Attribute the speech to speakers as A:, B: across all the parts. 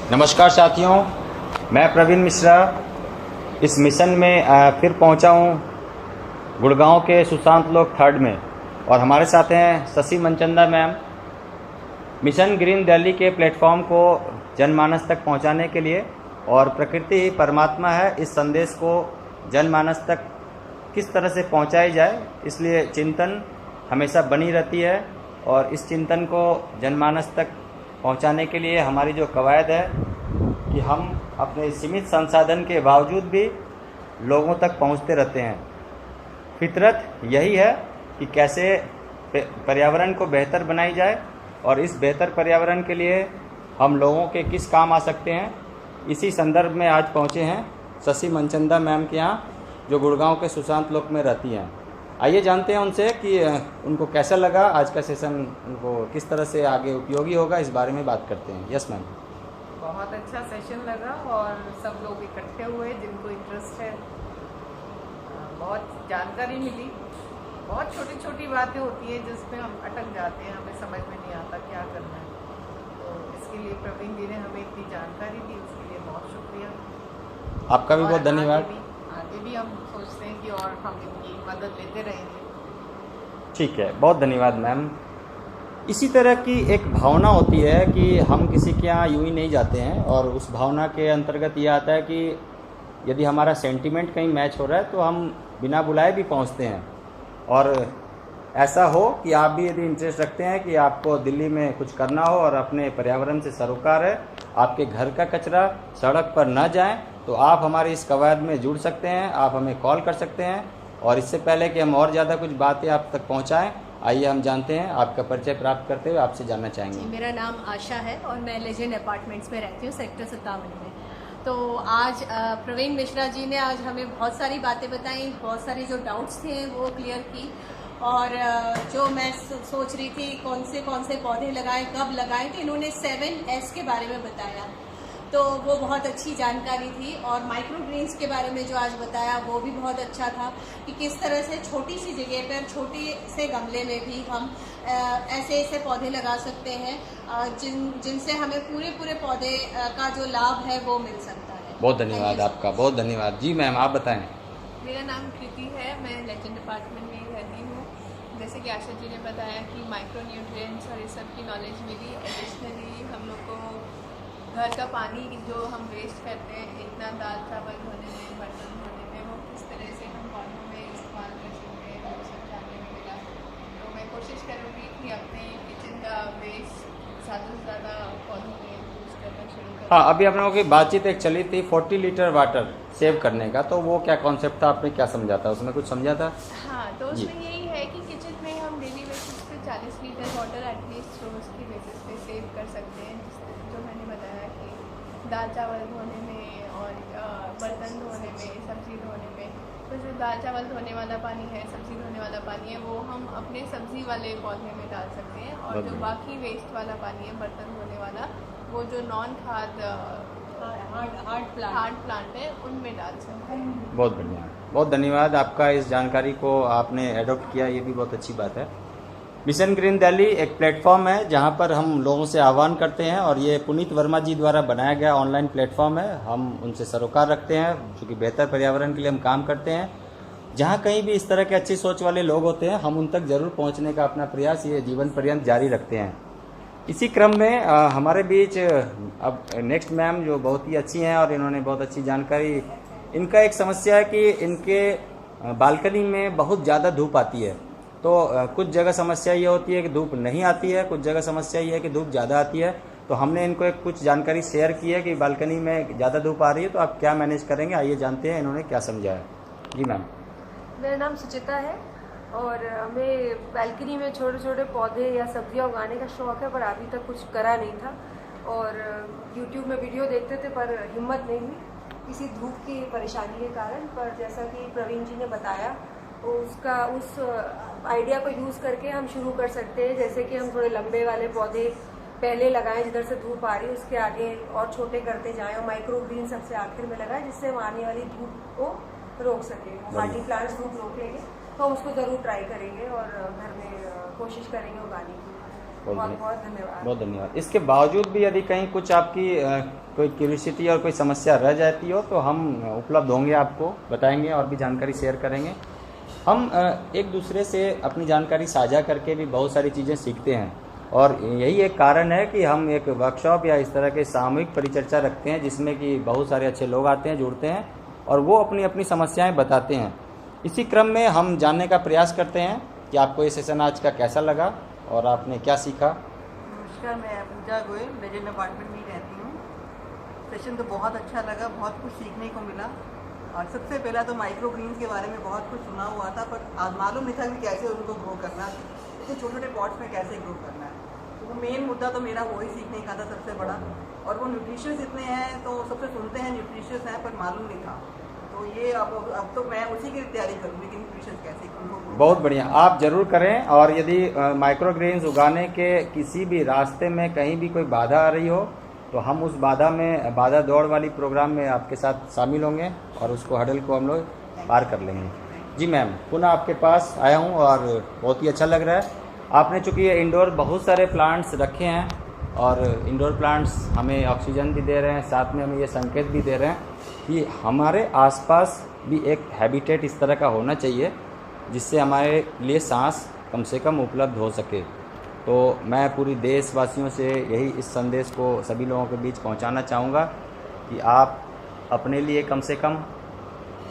A: नमस्कार साथियों, मैं प्रवीण मिश्रा इस मिशन में फिर पहुंचा हूं गुड़गांव के सुशांत लोक 3rd में, और हमारे साथ हैं Shashi Manchanda ma'am. Mission green Delhi के प्लेटफॉर्म को जनमानस तक पहुंचाने के लिए और प्रकृति ही परमात्मा है, इस संदेश को जनमानस तक किस तरह से पहुंचाई जाए, इसलिए चिंतन हमेशा बनी रहती है। और इस चिंतन को जनमानस तक पहुंचाने के लिए हमारी जो कवायद है कि हम अपने सीमित संसाधन के बावजूद भी लोगों तक पहुंचते रहते हैं। फितरत यही है कि कैसे पर्यावरण को बेहतर बनाई जाए, और इस बेहतर पर्यावरण के लिए हम लोगों के किस काम आ सकते हैं, इसी संदर्भ में आज पहुंचे हैं शशि मनचंदा मैम के यहाँ, जो गुड़गांव के सुशांत लोक में रहती हैं। आइए जानते हैं उनसे कि उनको कैसा लगा आज का सेशन, उनको किस तरह से आगे उपयोगी होगा, इस बारे में बात करते हैं। Yes ma'am.
B: बहुत अच्छा सेशन लगा और सब लोग इकट्ठे हुए जिनको इंटरेस्ट है, बहुत जानकारी मिली। बहुत छोटी छोटी बातें होती हैं जिसमें हम अटक जाते हैं, हमें समझ में नहीं आता क्या करना है। तो इसके लिए प्रवीण जी ने हमें इतनी जानकारी दी, उसके लिए बहुत शुक्रिया।
A: आपका भी बहुत धन्यवाद।
B: आगे भी हम सोचते हैं कि और हम इनकी मदद लेते रहेंगे।
A: ठीक है, बहुत धन्यवाद मैम। इसी तरह की एक भावना होती है कि हम किसी के यहाँ यूं ही नहीं जाते हैं, और उस भावना के अंतर्गत ये आता है कि यदि हमारा सेंटीमेंट कहीं मैच हो रहा है तो हम बिना बुलाए भी पहुंचते हैं। और ऐसा हो कि आप भी यदि इंटरेस्ट रखते हैं कि आपको दिल्ली में कुछ करना हो और अपने पर्यावरण से सरोकार है, आपके घर का कचरा सड़क पर न जाए, तो आप हमारी इस कवायद में जुड़ सकते हैं। आप हमें कॉल कर सकते हैं। और इससे पहले कि हम और ज़्यादा कुछ बातें आप तक पहुंचाएं, आइए हम जानते हैं, आपका परिचय प्राप्त करते हुए आपसे जानना चाहेंगे।
C: जी, मेरा नाम आशा है और मैं लेजेंड अपार्टमेंट्स में रहती हूँ, सेक्टर 57 में। तो आज प्रवीण मिश्रा जी ने आज हमें बहुत सारी बातें बताई, बहुत सारी जो डाउट्स थे वो क्लियर की, और जो मैं सोच रही थी कौन से पौधे लगाएं, कब लगाएं, तो इन्होंने 7S के बारे में बताया, तो वो बहुत अच्छी जानकारी थी। और माइक्रो ग्रीन्स के बारे में जो आज बताया वो भी बहुत अच्छा था कि किस तरह से छोटी सी जगह पर छोटे से गमले में भी हम ऐसे पौधे लगा सकते हैं जिनसे हमें पूरे पौधे का जो लाभ है वो मिल सकता है।
A: बहुत धन्यवाद आपका, बहुत धन्यवाद। जी मैम, आप बताएं।
D: मेरा नाम कृति है, मैं लेजेंड अपार्टमेंट में ही रहती हूँ। जैसे कि आशा जी ने बताया कि माइक्रो न्यूट्रिएंट्स और इस सब की नॉलेज मिली। एडिशनली हम लोग को घर का पानी जो हम वेस्ट करते हैं, इतना दाल चावल धोने में, बर्तन धोने में, वो किस तरह से हम पौधों में इस्तेमाल कर सकते हैं, वो सब जानने में मिला। तो मैं कोशिश करूँगी कि अपने किचन का वेस्ट ज़्यादा से ज़्यादा पौधों में यूज़ करना शुरू करूँ।
A: हाँ, अभी आप लोगों की बातचीत एक चली थी 40 लीटर वाटर सेव करने का, तो वो क्या कॉन्सेप्ट था, आपने क्या समझा था, उसमें कुछ समझा था?
D: हाँ, तो उसमें यही है कि किचन में हम डेली बेसिस पे 40 लीटर वाटर एटलीस्ट रोज़ की बेसिस पे सेव कर सकते हैं। जो मैंने बताया कि दाल चावल धोने में और बर्तन धोने में, सब्ज़ी धोने में, तो जो दाल चावल धोने वाला पानी है, सब्ज़ी धोने वाला पानी है, वो हम अपने सब्ज़ी वाले पौधे में डाल सकते हैं। और जो बाकी वेस्ट वाला पानी है, बर्तन धोने वाला, वो जो नॉन खाद हार्ड प्लांट है, उनमें डाल सकते हैं।
A: बहुत बढ़िया, बहुत धन्यवाद आपका। इस जानकारी को आपने एडॉप्ट किया, ये भी बहुत अच्छी बात है। मिशन ग्रीन दिल्ली एक प्लेटफॉर्म है जहां पर हम लोगों से आह्वान करते हैं, और ये पुनीत वर्मा जी द्वारा बनाया गया ऑनलाइन प्लेटफॉर्म है। हम उनसे सरोकार रखते हैं, क्योंकि बेहतर पर्यावरण के लिए हम काम करते हैं। जहां कहीं भी इस तरह के अच्छी सोच वाले लोग होते हैं, हम उन तक जरूर पहुंचने का अपना प्रयास ये जीवन पर्यंत जारी रखते हैं। इसी क्रम में हमारे बीच अब नेक्स्ट मैम, जो बहुत ही अच्छी हैं और इन्होंने बहुत अच्छी जानकारी। इनका एक समस्या है कि इनके बालकनी में बहुत ज़्यादा धूप आती है। तो कुछ जगह समस्या ये होती है कि धूप नहीं आती है, कुछ जगह समस्या ये है कि धूप ज़्यादा आती है। तो हमने इनको एक कुछ जानकारी शेयर की है कि बालकनी में ज़्यादा धूप आ रही है, तो आप क्या मैनेज करेंगे, आइए जानते हैं इन्होंने क्या समझा है। जी मैम।
E: मेरा नाम सुचिता है और हमें बालकनी में छोटे छोटे पौधे या सब्जियां उगाने का शौक है, पर अभी तक कुछ करा नहीं था। और YouTube में वीडियो देखते थे पर हिम्मत नहीं हुई किसी धूप की परेशानी के कारण। पर जैसा कि प्रवीण जी ने बताया, उस आइडिया को यूज़ करके हम शुरू कर सकते हैं। जैसे कि हम थोड़े लंबे वाले पौधे पहले लगाएं जिधर से धूप आ रही है, उसके आगे और छोटे करते जाएं, और माइक्रो ग्रीन सबसे आखिर में लगाएं, जिससे हम आने वाली धूप को रोक सकें। हार्डी प्लांट्स धूप रोक लेंगे, तो हम उसको ज़रूर ट्राई करेंगे और घर में कोशिश करेंगे उगाने की।
A: बहुत
B: बहुत
A: बढ़िया।
B: बहुत धन्यवाद।
A: बहुत धन्यवाद। इसके बावजूद भी यदि कहीं कुछ आपकी कोई क्यूरियोसिटी और कोई समस्या रह जाती हो तो हम उपलब्ध होंगे, आपको बताएंगे और भी जानकारी शेयर करेंगे। हम एक दूसरे से अपनी जानकारी साझा करके भी बहुत सारी चीज़ें सीखते हैं और यही एक कारण है कि हम एक वर्कशॉप या इस तरह के सामूहिक परिचर्चा रखते हैं जिसमें कि बहुत सारे अच्छे लोग आते हैं, जुड़ते हैं और वो अपनी अपनी समस्याएं बताते हैं। इसी क्रम में हम जानने का प्रयास करते हैं कि आपको ये सेशन आज का कैसा लगा और आपने क्या सीखा।
F: नमस्कार, मैं पूजा गोयल लेजेंड अपार्टमेंट में ही रहती हूँ। सेशन तो बहुत अच्छा लगा, बहुत कुछ सीखने को मिला। और सबसे पहला तो माइक्रो ग्रीन्स के बारे में बहुत कुछ सुना हुआ था पर आज मालूम नहीं था कि कैसे उनको ग्रो करना, इतने छोटे छोटे पॉट्स में कैसे ग्रो करना है। तो वो मेन मुद्दा तो मेरा वही सीखने का था सबसे बड़ा। और वो न्यूट्रिशियस इतने हैं तो सबसे सुनते हैं न्यूट्रिशियस हैं पर मालूम नहीं था। तो ये अब तो मैं उसी की तैयारी करूँगी कि न्यूट्रिशियस कैसे उनको।
A: बहुत बढ़िया, आप जरूर करें। और यदि माइक्रो ग्रेन्स उगाने के किसी भी रास्ते में कहीं भी कोई बाधा आ रही हो तो हम उस बाधा दौड़ वाली प्रोग्राम में आपके साथ शामिल होंगे और उसको हडल को हम लोग पार कर लेंगे। जी मैम, पुनः आपके पास आया हूँ और बहुत ही अच्छा लग रहा है। आपने चूँकि ये इंडोर बहुत सारे प्लांट्स रखे हैं और इंडोर प्लांट्स हमें ऑक्सीजन भी दे रहे हैं, साथ में हमें ये संकेत भी दे रहे हैं कि हमारे आसपास भी एक हैबिटेट इस तरह का होना चाहिए जिससे हमारे लिए सांस कम से कम उपलब्ध हो सके। तो मैं पूरी देशवासियों से यही इस संदेश को सभी लोगों के बीच पहुंचाना चाहूँगा कि आप अपने लिए कम से कम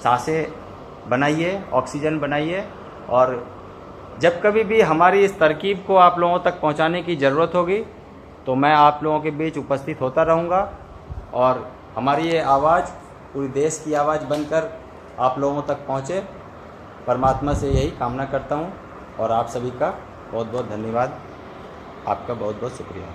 A: सांसें बनाइए, ऑक्सीजन बनाइए और जब कभी भी हमारी इस तरकीब को आप लोगों तक पहुंचाने की ज़रूरत होगी तो मैं आप लोगों के बीच उपस्थित होता रहूँगा और हमारी ये आवाज़ पूरी देश की आवाज़ बनकर आप लोगों तक पहुँचे। परमात्मा से यही कामना करता हूँ और आप सभी का बहुत बहुत धन्यवाद। आपका बहुत बहुत शुक्रिया।